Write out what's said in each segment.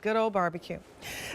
Good old barbecue.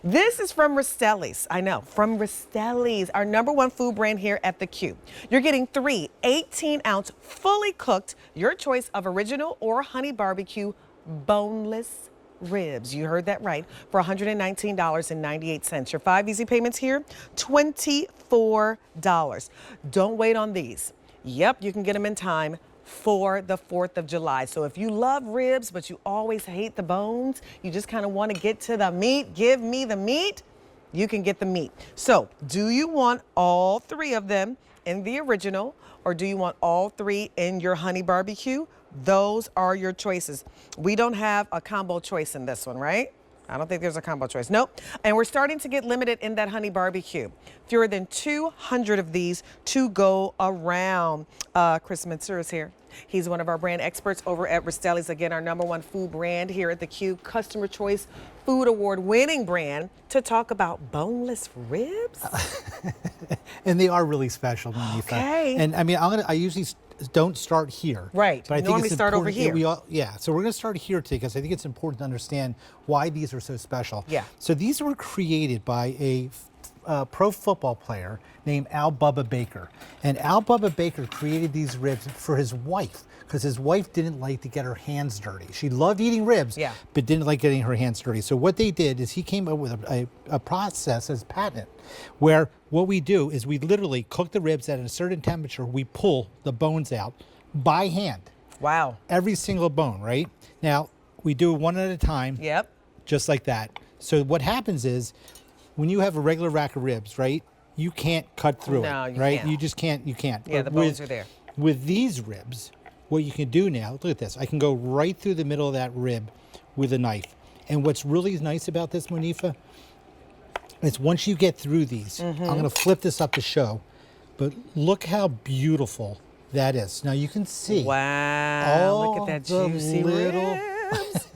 This is from Rastelli's. I know, from Rastelli's, our #1 food brand here at the Q. You're getting 3 18-ounce fully cooked, your choice of original or honey barbecue boneless ribs. You heard that right, for $119.98. Your 5 easy payments here, $24. Don't wait on these. Yep, you can get them in time for the 4th of July. So if you love ribs, but you always hate the bones, you just kind of want to get to the meat, give me the meat, you can get the meat. So do you want all 3 of them in the original, or do you want all 3 in your honey barbecue? Those are your choices. We don't have a combo choice in this one, right? I don't think there's a combo choice. Nope. And we're starting to get limited in that honey barbecue. Fewer than 200 of these to go around. Chris Mincer is here. He's one of our brand experts over at Rastelli's. Again, our #1 food brand here at the Q, Customer Choice Food Award winning brand, to talk about boneless ribs. And they are really special, Monifa. Okay. And I mean, I usually don't start here. Right. But I Normally think it's start over important. here. Yeah. So we're going to start here today because I think it's important to understand why these are so special. Yeah. So these were created by a pro football player named Al Bubba Baker. And Al Bubba Baker created these ribs for his wife because his wife didn't like to get her hands dirty. She loved eating ribs, yeah, but didn't like getting her hands dirty. So what they did is he came up with a process as patent where what we do is we literally cook the ribs at a certain temperature. We pull the bones out by hand. Wow. Every single bone, right? Now, we do it one at a time. Yep. Just like that. So what happens is when you have a regular rack of ribs, right, you can't cut through no, it, you right? can't. You just can't, you can't. Yeah, But the bones are there. With these ribs, what you can do now, look at this. I can go right through the middle of that rib with a knife. And what's really nice about this, Monifa, is once you get through these, I'm going to flip this up to show, but look how beautiful that is. Now you can see. Wow, look at that juicy little ribs.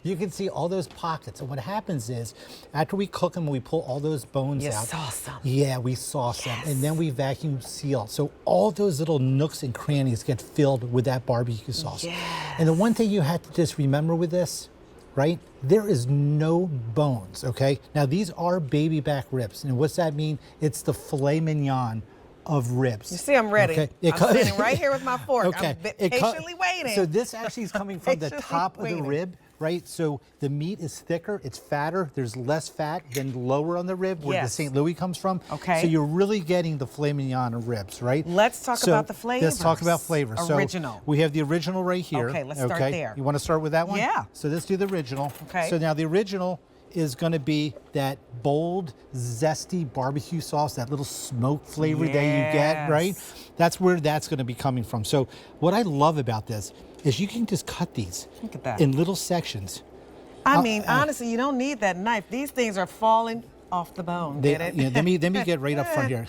you can see all those pockets. And what happens is, after we cook them, we pull all those bones You out. sauce them. Yeah, we sauce them. And then we vacuum seal. So all those little nooks and crannies get filled with that barbecue sauce. Yes. And the one thing you have to just remember with this, right? There is no bones, okay? Now, these are baby back ribs. And what's that mean? It's the filet mignon of ribs. You see, I'm ready. Okay. I'm sitting right here with my fork. Okay. I'm patiently waiting. So this actually is coming from the top of the rib, right? So the meat is thicker, it's fatter, there's less fat than lower on the rib where the St. Louis comes from. Okay. So you're really getting the filet mignon of ribs, right? Let's talk about the flavors. Let's talk about flavors. Original. So we have the original right here. Okay, let's start there. You want to start with that one? Yeah. So let's do the original. Okay. So now the original is going to be that bold, zesty barbecue sauce, that little smoke flavor that you get, right? That's where that's going to be coming from. So what I love about this is you can just cut these Look at that. in little sections. I mean, honestly, you don't need that knife. These things are falling off the bone, get it? Yeah, let me get right up front here.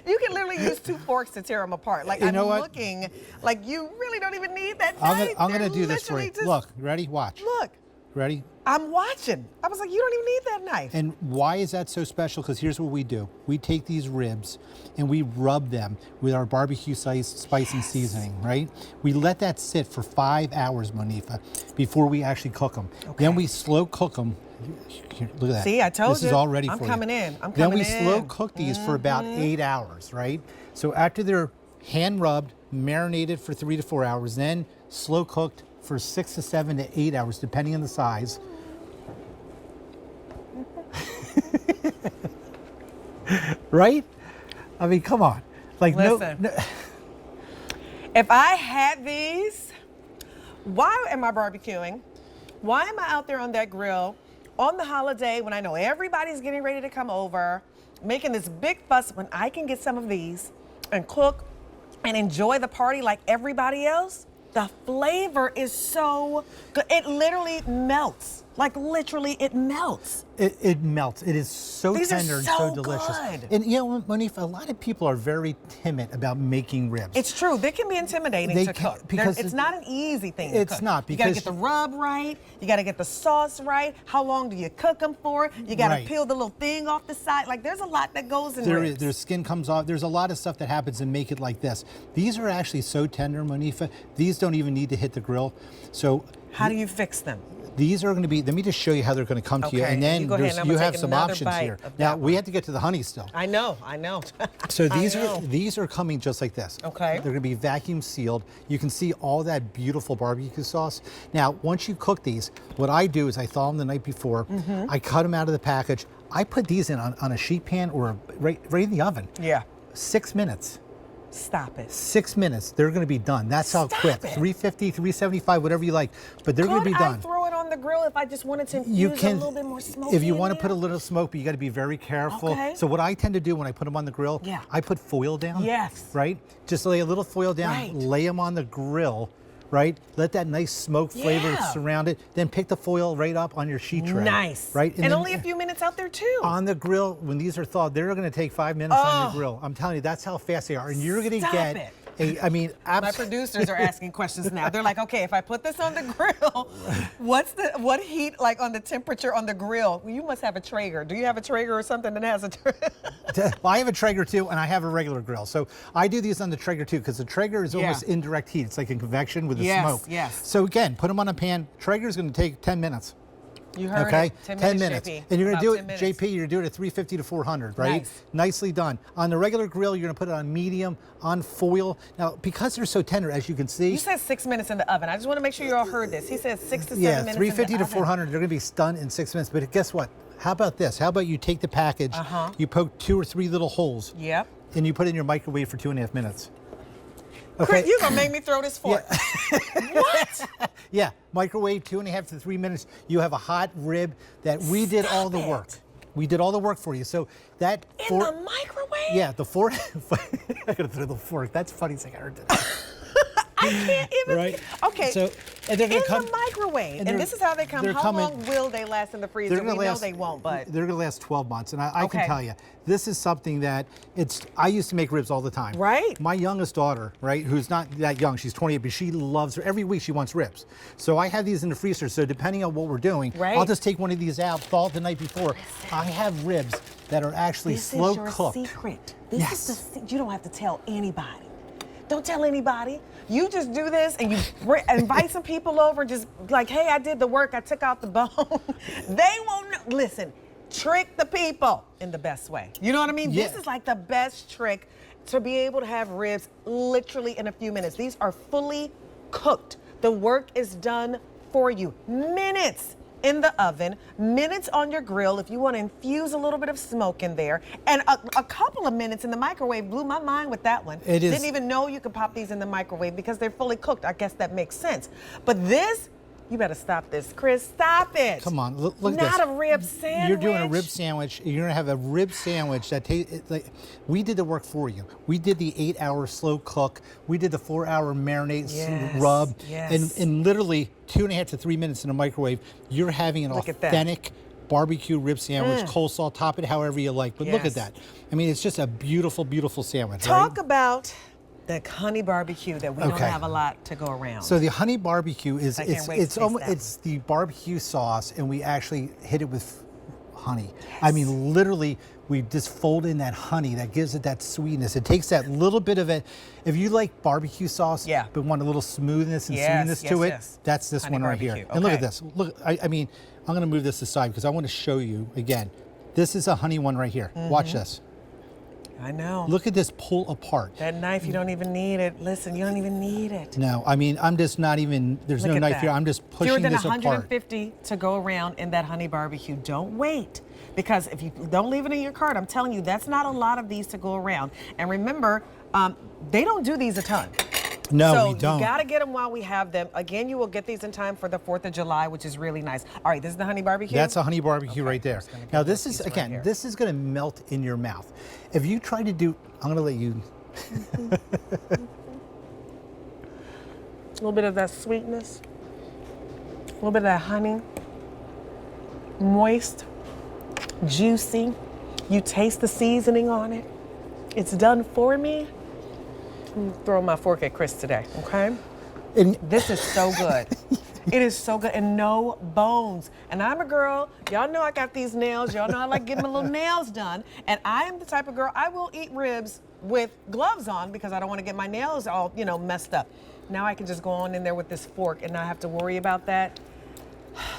You can literally use 2 forks to tear them apart. Like, You know what? looking like you really don't even need that knife. I'm going They're to do this for you. literally just- Look, ready? Watch. Look. Ready? I'm watching. I was like, you don't even need that knife. And why is that so special? Because here's what we do. We take these ribs and we rub them with our barbecue spice and seasoning, right? We let that sit for 5 hours, Monifa, before we actually cook them. Okay. Then we slow cook them. Here, look at that. See, I told you. This is all ready for you. I'm coming in. I'm Then coming we in. slow cook these for about 8 hours, right? So after they're hand rubbed, marinated for 3 to 4 hours, then slow cooked for 6 to 7 to 8 hours, depending on the size. Right? I mean, come on. Like, Listen. no. If I had these, why am I barbecuing? Why am I out there on that grill on the holiday when I know everybody's getting ready to come over, making this big fuss when I can get some of these and cook and enjoy the party like everybody else? The flavor is so good. It literally melts Like literally it melts. It melts. It is so These are tender and so so delicious. good. And you know, Monifa, a lot of people are very timid about making ribs. It's true. They can be intimidating They to can- cook. because It's not an easy thing to cook. It's not, you got to because- get the rub right. You got to get the sauce right. How long do you cook them for? You got to Right. peel the little thing off the side. Like there's a lot that goes in There ribs. is, their skin comes off. There's a lot of stuff that happens to make it like this. These are actually so tender, Monifa. These don't even need to hit the grill. So How do you fix them? these are going to be, let me just show you how they're going to come to you. Okay, And then you go ahead and I'm you gonna have take some another options bite here. of Now, that we one. have to get to the honey still. I know. So I these know. are coming just like this. Okay. They're going to be vacuum sealed. You can see all that beautiful barbecue sauce. Now, once you cook these, what I do is I thaw them the night before. I cut them out of the package. I put these in on a sheet pan or right in the oven. Yeah. 6 minutes. Stop it. 6 minutes. They're going to be done. That's how Stop quick. it. 350, 375, whatever you like. But they're going to Could be done. I throw it on the grill if I just wanted to infuse You a can, little bit more smoke? if you in want to there? put a little smoke, but you got to be very careful. Okay. So what I tend to do when I put them on the grill, Yeah. I put foil down. Yes. Right? Just lay a little foil down, Right. lay them on the grill, right? Let that nice smoke flavor Yeah. surround it. Then pick the foil right up on your sheet tray. Nice. Right? And then only a few minutes out there too. on the grill, when these are thawed, they're going to take 5 minutes on your Oh. grill. I'm telling you, that's how fast they are. And you're going to Stop get it. I mean, My producers are asking questions now. They're like, okay, if I put this on the grill, what heat, like on the temperature on the grill? Well, you must have a Traeger. Do you have a Traeger or something that has a Well, I have a Traeger too, and I have a regular grill. So I do these on the Traeger too, because the Traeger is almost Yeah. indirect heat. It's like a convection with the Yes, smoke. yes. So again, put them on a pan. Traeger is going to take 10 minutes. You heard Okay, it. 10 minutes. JP. And you're going to do About it, 10 minutes. JP, you're doing it at 350 to 400, right? Nice. Nicely done. On the regular grill, you're going to put it on medium, on foil. Now, because they're so tender, as you can see. You said 6 minutes in the oven. I just want to make sure you all heard this. He said 6 to 7 yeah, minutes 350 in the to 400, they're going to be done in 6 minutes. But guess what? How about this? How about you take the package, you poke 2 or 3 little holes, Yep. and you put it in your microwave for 2.5 minutes. Chris, you're going to make me throw this fork. What? Yeah, microwave 2.5 to 3 minutes. You have a hot rib that we did all the Stop work. it. We did all the work for you. So that In the microwave? yeah, the fork. I gotta throw the fork. That's funny thing I heard today. I can't even. Right. Okay. So, and they're gonna in come- the microwave. and And they're- this is how they come. they're How coming- long will they last in the freezer? They're We gonna know last. they won't, but they're gonna last 12 months, and I can Okay. tell you, this is something that I used to make ribs all the time. Right. My youngest daughter, right, who's not that young, she's 28, but she loves her. Every week she wants ribs. So I have these in the freezer. So depending on what we're doing, Right. I'll just take one of these out, thaw it the night before. I have ribs that are actually this slow is your cooked. secret. This Yes. is the. You don't have to tell anybody. Don't tell anybody. You just do this and you invite some people over. Just like, hey, I did the work. I took out the bone. They won't know. Listen, trick the people in the best way. You know what I mean? Yeah. This is like the best trick to be able to have ribs literally in a few minutes. These are fully cooked. The work is done for you. Minutes in the oven, minutes on your grill if you want to infuse a little bit of smoke in there, and a couple of minutes in the microwave. Blew my mind with that one. It is- Didn't even know you could pop these in the microwave because they're fully cooked. I guess that makes sense. But this, you better stop this, Chris. Stop it. Come on, look at this. Not a rib sandwich. You're doing a rib sandwich. You're gonna have a rib sandwich that like we did the work for you. We did the 8-hour slow cook. We did the 4-hour marinate Yes, rub, yes. and literally 2.5 to 3 minutes in a microwave. You're having an Look at that. authentic barbecue rib sandwich, coleslaw, top it however you like. But look Yes. at that. I mean, it's just a beautiful, beautiful sandwich. Talk right? about the honey barbecue that we don't Okay. have a lot to go around. So the honey barbecue is I can't wait to it's taste almost that. it's the barbecue sauce, and we actually hit it with honey. I mean, literally, we just fold in that honey that gives it that sweetness. It takes that little bit of it. If you like barbecue sauce, Yeah. but want a little smoothness and Yes, sweetness yes, to it, yes. that's this Honey one right here. barbecue, And look at okay. this. Look, I mean, I'm going to move this aside because I want to show you again. This is a honey one right here. Mm-hmm. Watch this. I know. Look at this pull apart. That knife, you don't even need it. Listen, you don't even need it. No, I mean, I'm just not even. There's Look no at knife that. here. I'm just Fewer pushing than this apart. 150 to go around in that honey barbecue. Don't wait. Because if you don't leave it in your cart, I'm telling you, that's not a lot of these to go around. And remember, they don't do these a ton. No, so we don't. you got to get them while we have them. Again, you will get these in time for the 4th of July, which is really nice. All right, this is the honey barbecue? That's a honey barbecue Okay, right there. just gonna get Now this this is, piece right again, here. this is gonna melt in your mouth. If you try to do, I'm gonna let you. A little bit of that sweetness, a little bit of that honey. moist, juicy. You taste the seasoning on it. It's done for me. I'm throwing my fork at Chris today, okay? And This is so good. It is so good, and no bones. And I'm a girl, y'all know I got these nails. Y'all know I like getting my little nails done. And I am the type of girl, I will eat ribs with gloves on because I don't want to get my nails all, messed up. Now I can just go on in there with this fork and not have to worry about that.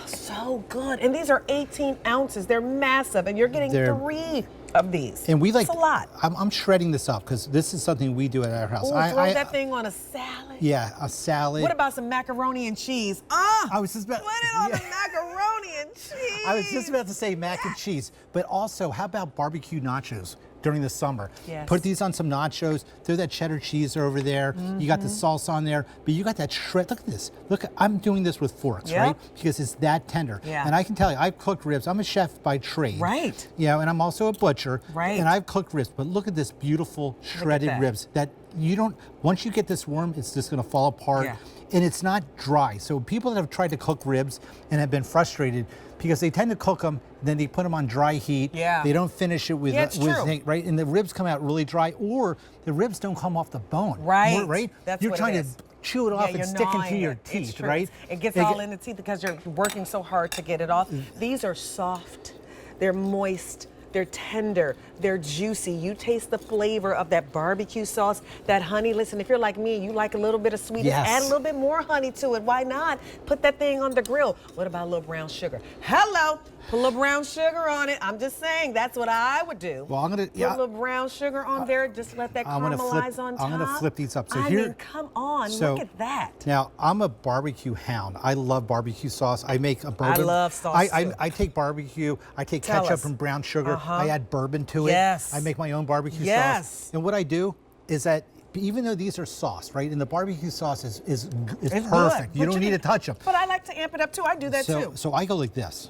So good. And these are 18 ounces. They're massive, and you're getting 3 of these. And we like, that's a lot. I'm shredding this up because this is something we do at our house. Ooh, throw that thing on a salad. Yeah, a salad. What about some macaroni and cheese? I was just about, Put it on the macaroni and cheese. I was just about to say mac and cheese, but also how about barbecue nachos during the summer? Yes. Put these on some nachos, throw that cheddar cheese over there. You got the sauce on there, but you got that shred. Look at this. Look, I'm doing this with forks, Yep. right? Because it's that tender. Yeah. And I can tell you, I've cooked ribs. I'm a chef by trade. Right. And I'm also a butcher. Right. And I've cooked ribs, but look at this beautiful shredded that. ribs that you don't, once you get this worm, it's just gonna fall apart. Yeah. And it's not dry. So people that have tried to cook ribs and have been frustrated because they tend to cook them, then they put them on dry heat. Yeah. They don't finish it with, Yeah, it's true. right? And the ribs come out really dry, or the ribs don't come off the bone. Right. Right? That's You're what trying it to is. chew it off you're and stick into gnawing your it. It's teeth, true. right? It gets all in the teeth because you're working so hard to get it off. These are soft. They're moist. They're tender, they're juicy. You taste the flavor of that barbecue sauce, that honey. Listen, if you're like me, you like a little bit of sweetness, Yes. add a little bit more honey to it. Why not? Put that thing on the grill. What about a little brown sugar? Hello, put a little brown sugar on it. I'm just saying, that's what I would do. Well, I'm gonna, Put a little brown sugar on there, just let that I'm gonna caramelize on top. I'm gonna flip these up. So I here, mean, come on, so look at that. Now, I'm a barbecue hound. I love barbecue sauce. I make a bourbon. I love sauce, too. I take barbecue, I take Tell ketchup us. and brown sugar, Uh-huh. I add bourbon to it. Yes. I make my own barbecue Yes. sauce. And what I do is that even though these are sauce, right, and the barbecue sauce is It's perfect. good, You but don't need to touch them. But I like to amp it up too. I do that too. So I go like this.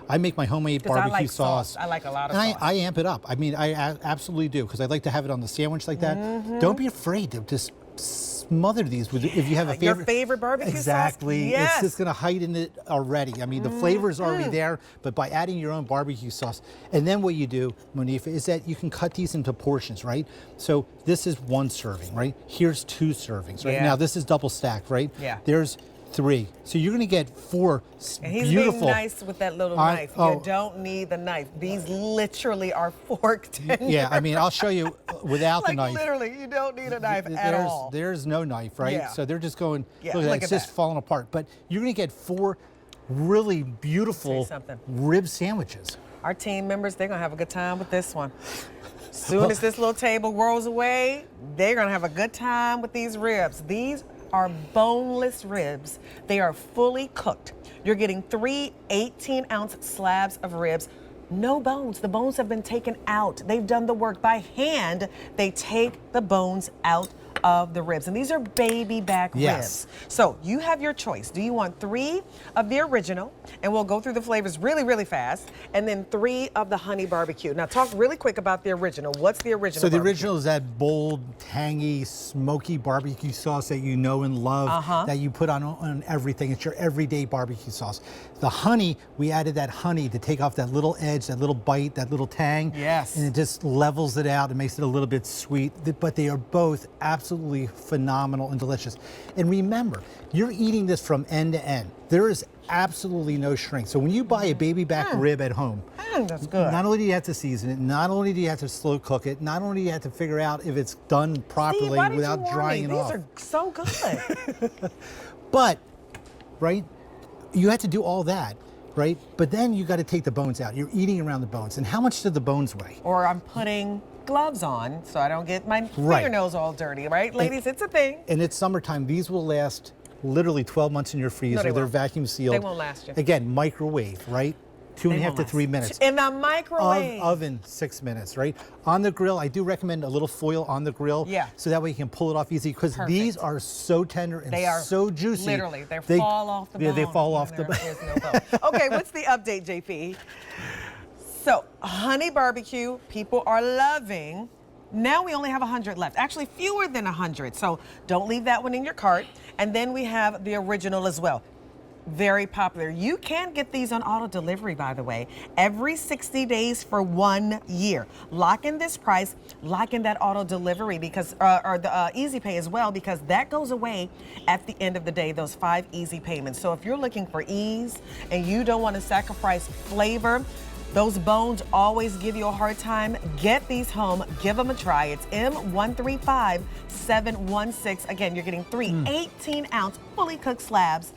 I make my homemade 'Cause I barbecue like sauce. sauce. I like a lot of and sauce. I amp it up. I mean, I absolutely do because I like to have it on the sandwich like that. Mm-hmm. Don't be afraid to just smother these with if you have a favorite. Your favorite barbecue sauce? Exactly. Yes. It's just going to heighten it already. I mean, the flavor is Mm-hmm. already there, but by adding your own barbecue sauce, and then what you do, Monifa, is that you can cut these into portions, right? So this is 1 serving, right? Here's 2 servings, right? Yeah. Now this is double stacked, right? Yeah. There's 3. So you're going to get 4 And he's beautiful. being nice with that little knife. You don't need the knife. These literally are forked. Yeah, I mean, I'll show you without the like knife. literally, you don't need a knife at all. There's no knife, right? Yeah. So they're just going, Yeah, look at that, look it's at just that. falling apart. But you're going to get 4 really beautiful something. rib sandwiches. Our team members, they're going to have a good time with this one. As soon as this little table rolls away, they're going to have a good time with these ribs. These are boneless ribs. They are fully cooked. You're getting 3 18-ounce slabs of ribs. No bones. The bones have been taken out. They've done the work. By hand, they take the bones out of the ribs. And these are baby back Yes. ribs. So you have your choice. Do you want 3 of the original? And we'll go through the flavors really, really fast. And then 3 of the honey barbecue. Now talk really quick about the original. What's the original So the barbecue? original is that bold, tangy, smoky barbecue sauce that you know and love, that you put on everything. It's your everyday barbecue sauce. The honey, we added that honey to take off that little edge, that little bite, that little tang. Yes. And it just levels it out and makes it a little bit sweet. But they are both absolutely phenomenal and delicious. And remember, you're eating this from end to end. There is absolutely no shrink. So when you buy a baby back rib at home, That's good. not only do you have to season it, not only do you have to slow cook it, not only do you have to figure out if it's done properly Steve, why did without you warn drying me? it off. These are so good. But, right, you have to do all that, right? But then you got to take the bones out. You're eating around the bones. And how much do the bones weigh? Or I'm putting gloves on so I don't get my fingernails all dirty, right? Ladies, it's a thing. And it's summertime. These will last literally 12 months in your freezer. they They're won't. vacuum sealed. They won't last you. Again, microwave, right? 2.5 to 3 minutes. In the microwave. Oven 6 minutes, right? On the grill, I do recommend a little foil on the grill. Yeah. So that way you can pull it off easy because these are so tender and They are so juicy. Literally, they fall off the bone. Yeah, they fall off the There is no bone. Okay, what's the update, JP? So, honey barbecue, people are loving. Now we only have 100 left. Actually, fewer than 100. So don't leave that one in your cart. And then we have the original as well. Very popular. You can get these on auto delivery, by the way, every 60 days for 1 year. Lock in this price, lock in that auto delivery because, or the easy pay as well, because that goes away at the end of the day, those 5 easy payments. So if you're looking for ease and you don't want to sacrifice flavor, those bones always give you a hard time. Get these home. Give them a try. It's M135716. Again, you're getting 3 18-ounce fully cooked slabs